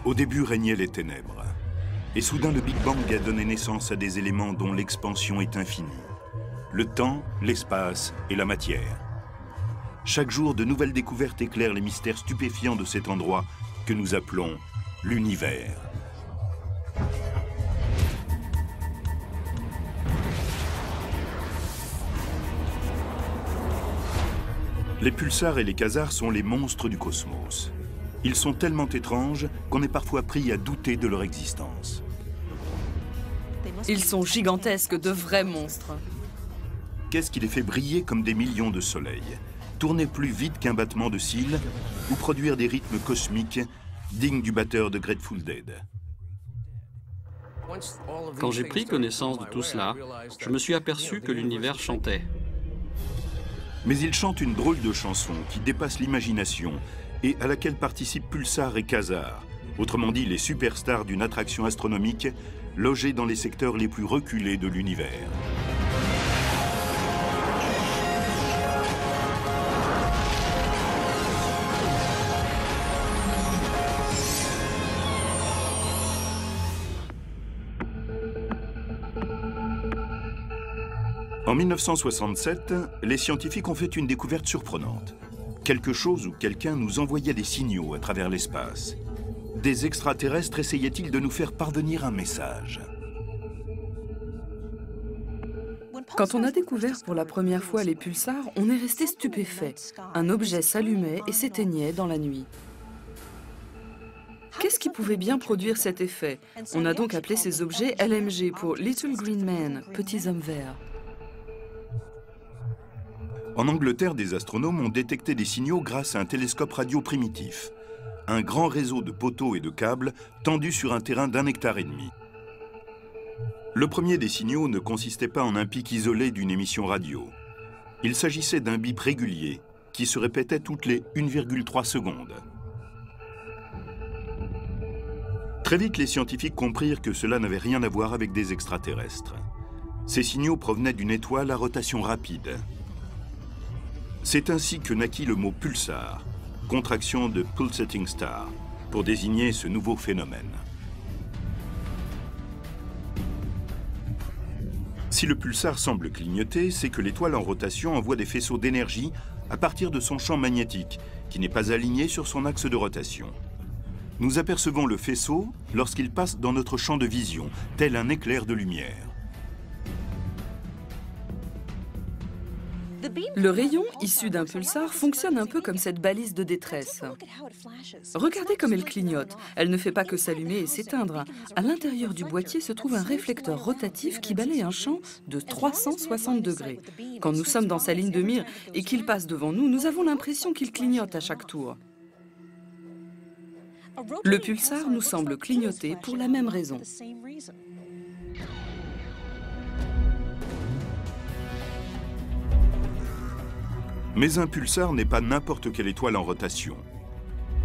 Au début régnaient les ténèbres. Et soudain, le Big Bang a donné naissance à des éléments dont l'expansion est infinie. Le temps, l'espace et la matière. Chaque jour, de nouvelles découvertes éclairent les mystères stupéfiants de cet endroit que nous appelons l'univers. Les pulsars et les quasars sont les monstres du cosmos. Ils sont tellement étranges qu'on est parfois pris à douter de leur existence. Ils sont gigantesques, de vrais monstres. Qu'est-ce qui les fait briller comme des millions de soleils, tourner plus vite qu'un battement de cils ou produire des rythmes cosmiques dignes du batteur de Grateful Dead? Quand j'ai pris connaissance de tout cela, je me suis aperçu que l'univers chantait. Mais ils chantent une drôle de chanson qui dépasse l'imagination et à laquelle participent Pulsar et Quasar, autrement dit les superstars d'une attraction astronomique logée dans les secteurs les plus reculés de l'univers. En 1967, les scientifiques ont fait une découverte surprenante. Quelque chose ou quelqu'un nous envoyait des signaux à travers l'espace. Des extraterrestres essayaient-ils de nous faire parvenir un message? Quand on a découvert pour la première fois les pulsars, on est resté stupéfait. Un objet s'allumait et s'éteignait dans la nuit. Qu'est-ce qui pouvait bien produire cet effet? On a donc appelé ces objets LMG pour Little Green Men, petits hommes verts. En Angleterre, des astronomes ont détecté des signaux grâce à un télescope radio primitif. Un grand réseau de poteaux et de câbles tendus sur un terrain d'1,5 hectare. Le premier des signaux ne consistait pas en un pic isolé d'une émission radio. Il s'agissait d'un bip régulier qui se répétait toutes les 1,3 secondes. Très vite, les scientifiques comprirent que cela n'avait rien à voir avec des extraterrestres. Ces signaux provenaient d'une étoile à rotation rapide. C'est ainsi que naquit le mot pulsar, contraction de pulsating star, pour désigner ce nouveau phénomène. Si le pulsar semble clignoter, c'est que l'étoile en rotation envoie des faisceaux d'énergie à partir de son champ magnétique, qui n'est pas aligné sur son axe de rotation. Nous apercevons le faisceau lorsqu'il passe dans notre champ de vision, tel un éclair de lumière. Le rayon issu d'un pulsar fonctionne un peu comme cette balise de détresse. Regardez comme elle clignote. Elle ne fait pas que s'allumer et s'éteindre. À l'intérieur du boîtier se trouve un réflecteur rotatif qui balaye un champ de 360 degrés. Quand nous sommes dans sa ligne de mire et qu'il passe devant nous, nous avons l'impression qu'il clignote à chaque tour. Le pulsar nous semble clignoter pour la même raison. Mais un pulsar n'est pas n'importe quelle étoile en rotation.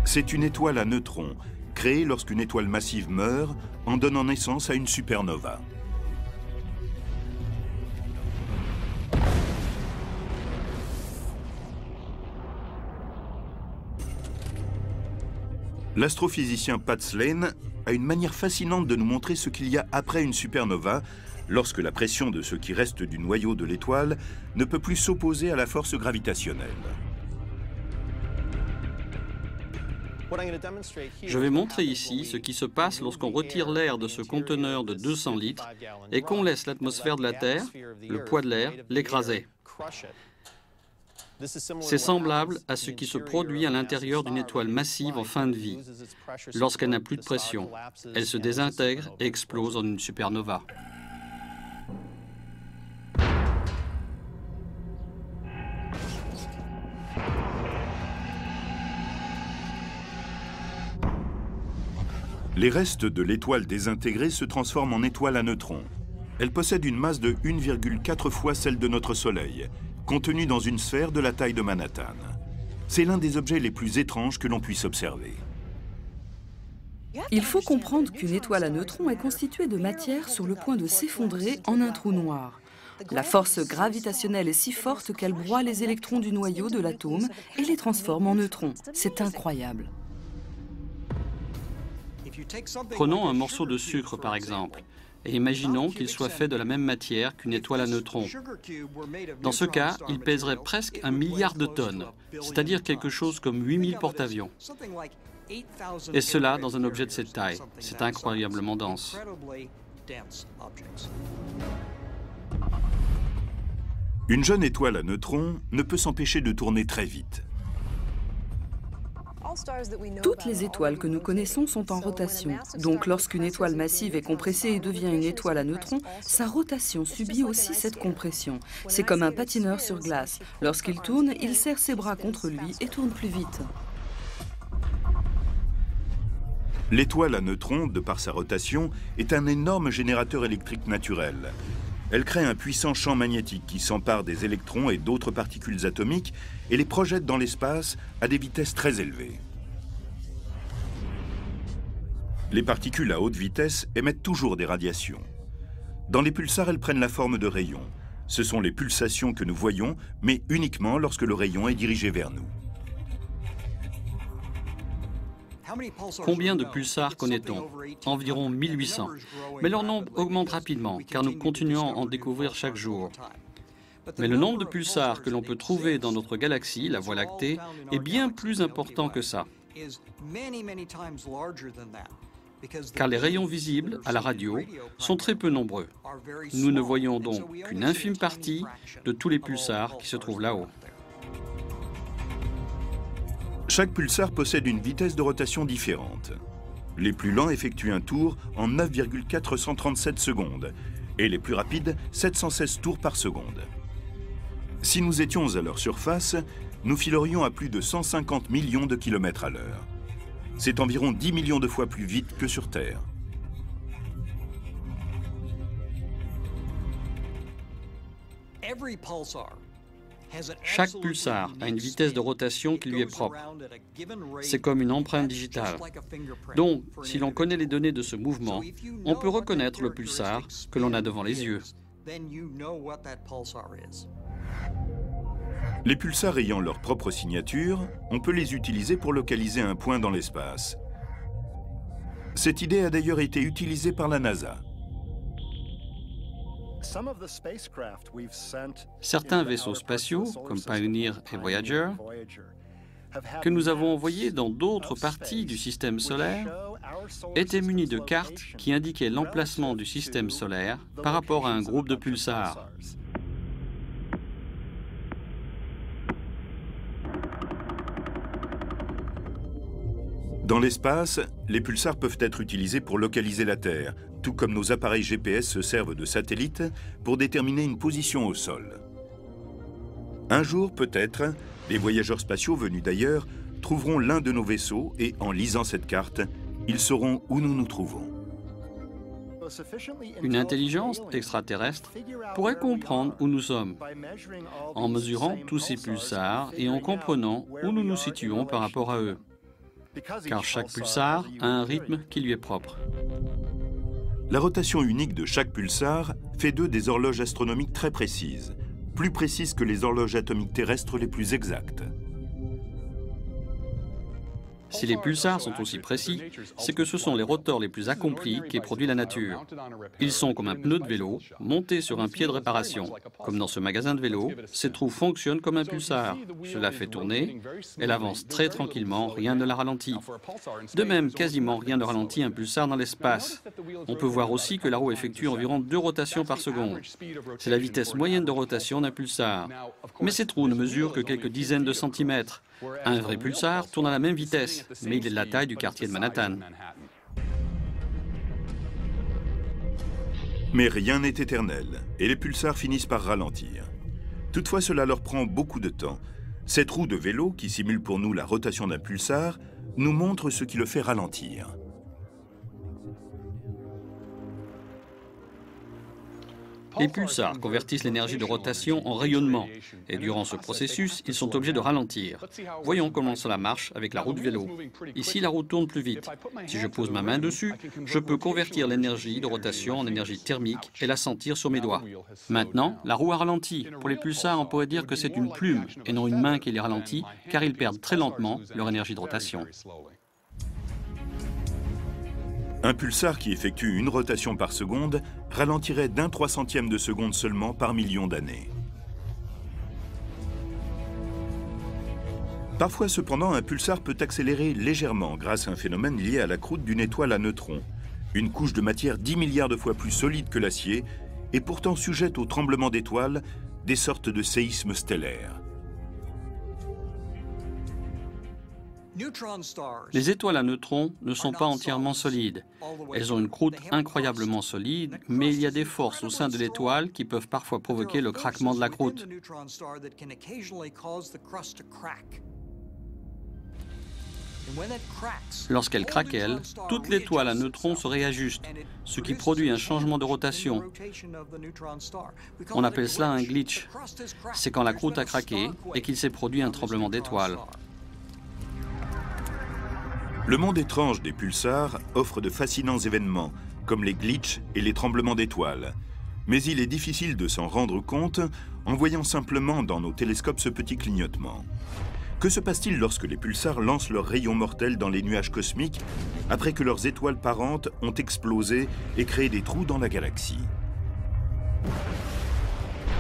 C'est une étoile à neutrons, créée lorsqu'une étoile massive meurt en donnant naissance à une supernova. L'astrophysicien Pat Slane a une manière fascinante de nous montrer ce qu'il y a après une supernova, lorsque la pression de ce qui reste du noyau de l'étoile ne peut plus s'opposer à la force gravitationnelle. Je vais montrer ici ce qui se passe lorsqu'on retire l'air de ce conteneur de 200 litres et qu'on laisse l'atmosphère de la Terre, le poids de l'air, l'écraser. C'est semblable à ce qui se produit à l'intérieur d'une étoile massive en fin de vie. Lorsqu'elle n'a plus de pression, elle se désintègre et explose en une supernova. Les restes de l'étoile désintégrée se transforment en étoile à neutrons. Elle possède une masse de 1,4 fois celle de notre Soleil, contenue dans une sphère de la taille de Manhattan. C'est l'un des objets les plus étranges que l'on puisse observer. Il faut comprendre qu'une étoile à neutrons est constituée de matière sur le point de s'effondrer en un trou noir. La force gravitationnelle est si forte qu'elle broie les électrons du noyau de l'atome et les transforme en neutrons. C'est incroyable. Prenons un morceau de sucre, par exemple, et imaginons qu'il soit fait de la même matière qu'une étoile à neutrons. Dans ce cas, il pèserait presque 1 milliard de tonnes, c'est-à-dire quelque chose comme 8000 porte-avions. Et cela dans un objet de cette taille. C'est incroyablement dense. Une jeune étoile à neutrons ne peut s'empêcher de tourner très vite. Toutes les étoiles que nous connaissons sont en rotation. Donc lorsqu'une étoile massive est compressée et devient une étoile à neutrons, sa rotation subit aussi cette compression. C'est comme un patineur sur glace. Lorsqu'il tourne, il serre ses bras contre lui et tourne plus vite. L'étoile à neutrons, de par sa rotation, est un énorme générateur électrique naturel. Elle crée un puissant champ magnétique qui s'empare des électrons et d'autres particules atomiques et les projette dans l'espace à des vitesses très élevées. Les particules à haute vitesse émettent toujours des radiations. Dans les pulsars, elles prennent la forme de rayons. Ce sont les pulsations que nous voyons, mais uniquement lorsque le rayon est dirigé vers nous. Combien de pulsars connaît-on? Environ 1800. Mais leur nombre augmente rapidement, car nous continuons à en découvrir chaque jour. Mais le nombre de pulsars que l'on peut trouver dans notre galaxie, la Voie lactée, est bien plus important que ça. Car les rayons visibles à la radio sont très peu nombreux. Nous ne voyons donc qu'une infime partie de tous les pulsars qui se trouvent là-haut. Chaque pulsar possède une vitesse de rotation différente. Les plus lents effectuent un tour en 9,437 secondes et les plus rapides 716 tours par seconde. Si nous étions à leur surface, nous filerions à plus de 150 millions de kilomètres à l'heure. C'est environ 10 millions de fois plus vite que sur Terre. Chaque pulsar a une vitesse de rotation qui lui est propre. C'est comme une empreinte digitale. Donc, si l'on connaît les données de ce mouvement, on peut reconnaître le pulsar que l'on a devant les yeux. Les pulsars ayant leur propre signature, on peut les utiliser pour localiser un point dans l'espace. Cette idée a d'ailleurs été utilisée par la NASA. Certains vaisseaux spatiaux, comme Pioneer et Voyager, que nous avons envoyés dans d'autres parties du système solaire, étaient munis de cartes qui indiquaient l'emplacement du système solaire par rapport à un groupe de pulsars. Dans l'espace, les pulsars peuvent être utilisés pour localiser la Terre, tout comme nos appareils GPS se servent de satellites pour déterminer une position au sol. Un jour, peut-être, les voyageurs spatiaux venus d'ailleurs trouveront l'un de nos vaisseaux et, en lisant cette carte, ils sauront où nous nous trouvons. Une intelligence extraterrestre pourrait comprendre où nous sommes, en mesurant tous ces pulsars et en comprenant où nous nous situons par rapport à eux. Car chaque pulsar a un rythme qui lui est propre. La rotation unique de chaque pulsar fait d'eux des horloges astronomiques très précises, plus précises que les horloges atomiques terrestres les plus exactes. Si les pulsars sont aussi précis, c'est que ce sont les rotors les plus accomplis qu'ait produit la nature. Ils sont comme un pneu de vélo, monté sur un pied de réparation. Comme dans ce magasin de vélo, ces trous fonctionnent comme un pulsar. Cela fait tourner, elle avance très tranquillement, rien ne la ralentit. De même, quasiment rien ne ralentit un pulsar dans l'espace. On peut voir aussi que la roue effectue environ 2 rotations par seconde. C'est la vitesse moyenne de rotation d'un pulsar. Mais ces trous ne mesurent que quelques dizaines de centimètres. Un vrai pulsar tourne à la même vitesse, mais il est de la taille du quartier de Manhattan. Mais rien n'est éternel, et les pulsars finissent par ralentir. Toutefois, cela leur prend beaucoup de temps. Cette roue de vélo, qui simule pour nous la rotation d'un pulsar, nous montre ce qui le fait ralentir. Les pulsars convertissent l'énergie de rotation en rayonnement, et durant ce processus, ils sont obligés de ralentir. Voyons comment cela marche avec la roue de vélo. Ici, la roue tourne plus vite. Si je pose ma main dessus, je peux convertir l'énergie de rotation en énergie thermique et la sentir sur mes doigts. Maintenant, la roue a ralenti. Pour les pulsars, on pourrait dire que c'est une plume et non une main qui les ralentit, car ils perdent très lentement leur énergie de rotation. Un pulsar qui effectue une rotation par seconde ralentirait d'1 300e de seconde seulement par million d'années. Parfois cependant, un pulsar peut accélérer légèrement grâce à un phénomène lié à la croûte d'une étoile à neutrons, une couche de matière 10 milliards de fois plus solide que l'acier et pourtant sujette aux tremblements d'étoiles, des sortes de séismes stellaires. Les étoiles à neutrons ne sont pas entièrement solides. Elles ont une croûte incroyablement solide, mais il y a des forces au sein de l'étoile qui peuvent parfois provoquer le craquement de la croûte. Lorsqu'elle craquelle, toute l'étoile à neutrons se réajuste, ce qui produit un changement de rotation. On appelle cela un glitch. C'est quand la croûte a craqué et qu'il s'est produit un tremblement d'étoiles. Le monde étrange des pulsars offre de fascinants événements, comme les glitches et les tremblements d'étoiles. Mais il est difficile de s'en rendre compte en voyant simplement dans nos télescopes ce petit clignotement. Que se passe-t-il lorsque les pulsars lancent leurs rayons mortels dans les nuages cosmiques après que leurs étoiles parentes ont explosé et créé des trous dans la galaxie?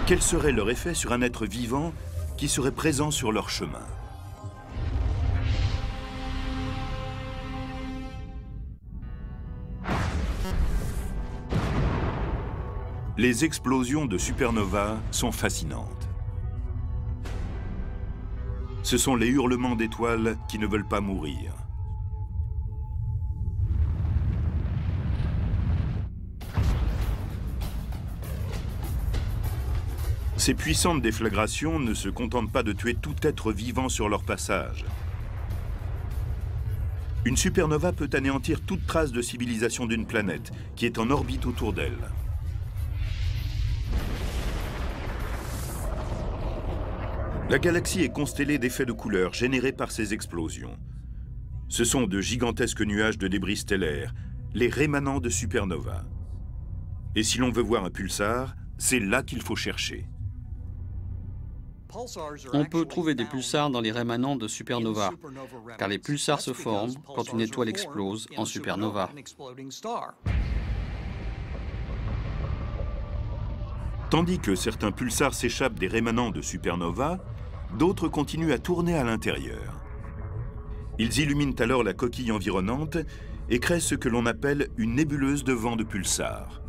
Quel serait leur effet sur un être vivant qui serait présent sur leur chemin? Les explosions de supernovas sont fascinantes. Ce sont les hurlements d'étoiles qui ne veulent pas mourir. Ces puissantes déflagrations ne se contentent pas de tuer tout être vivant sur leur passage. Une supernova peut anéantir toute trace de civilisation d'une planète qui est en orbite autour d'elle. La galaxie est constellée d'effets de couleurs générés par ces explosions. Ce sont de gigantesques nuages de débris stellaires, les rémanents de supernovas. Et si l'on veut voir un pulsar, c'est là qu'il faut chercher. On peut trouver des pulsars dans les rémanents de supernovas, car les pulsars se forment quand une étoile explose en supernova. Tandis que certains pulsars s'échappent des rémanents de supernovas, d'autres continuent à tourner à l'intérieur. Ils illuminent alors la coquille environnante et créent ce que l'on appelle une nébuleuse de vent de pulsars.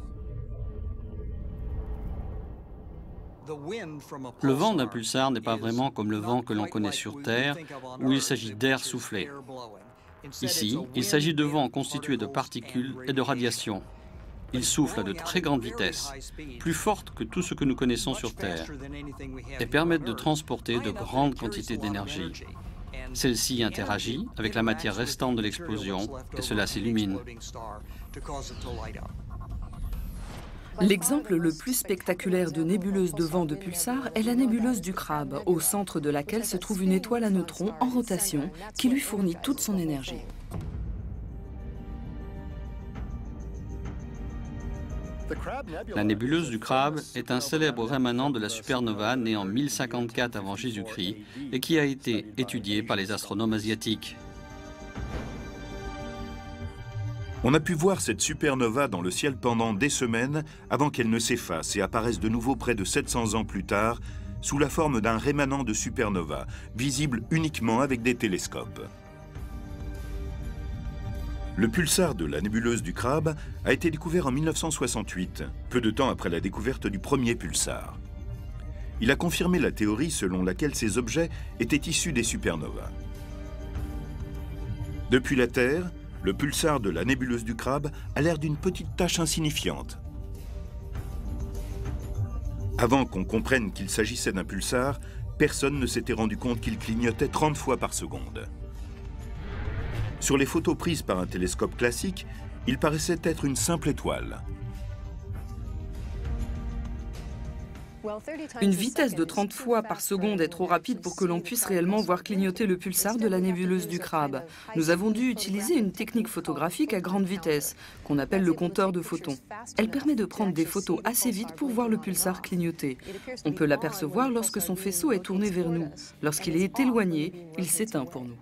Le vent d'un pulsar n'est pas vraiment comme le vent que l'on connaît sur Terre, où il s'agit d'air soufflé. Ici, il s'agit de vent constitué de particules et de radiations. Il souffle à de très grandes vitesses, plus fortes que tout ce que nous connaissons sur Terre, et permettent de transporter de grandes quantités d'énergie. Celle-ci interagit avec la matière restante de l'explosion et cela s'illumine. L'exemple le plus spectaculaire de nébuleuse de vent de pulsar est la nébuleuse du Crabe, au centre de laquelle se trouve une étoile à neutrons en rotation qui lui fournit toute son énergie. La nébuleuse du Crabe est un célèbre rémanent de la supernova née en 1054 avant Jésus-Christ et qui a été étudié par les astronomes asiatiques. On a pu voir cette supernova dans le ciel pendant des semaines avant qu'elle ne s'efface et apparaisse de nouveau près de 700 ans plus tard sous la forme d'un rémanent de supernova, visible uniquement avec des télescopes. Le pulsar de la nébuleuse du Crabe a été découvert en 1968, peu de temps après la découverte du premier pulsar. Il a confirmé la théorie selon laquelle ces objets étaient issus des supernovas. Depuis la Terre, le pulsar de la nébuleuse du Crabe a l'air d'une petite tache insignifiante. Avant qu'on comprenne qu'il s'agissait d'un pulsar, personne ne s'était rendu compte qu'il clignotait 30 fois par seconde. Sur les photos prises par un télescope classique, il paraissait être une simple étoile. Une vitesse de 30 fois par seconde est trop rapide pour que l'on puisse réellement voir clignoter le pulsar de la nébuleuse du Crabe. Nous avons dû utiliser une technique photographique à grande vitesse, qu'on appelle le compteur de photons. Elle permet de prendre des photos assez vite pour voir le pulsar clignoter. On peut l'apercevoir lorsque son faisceau est tourné vers nous. Lorsqu'il est éloigné, il s'éteint pour nous.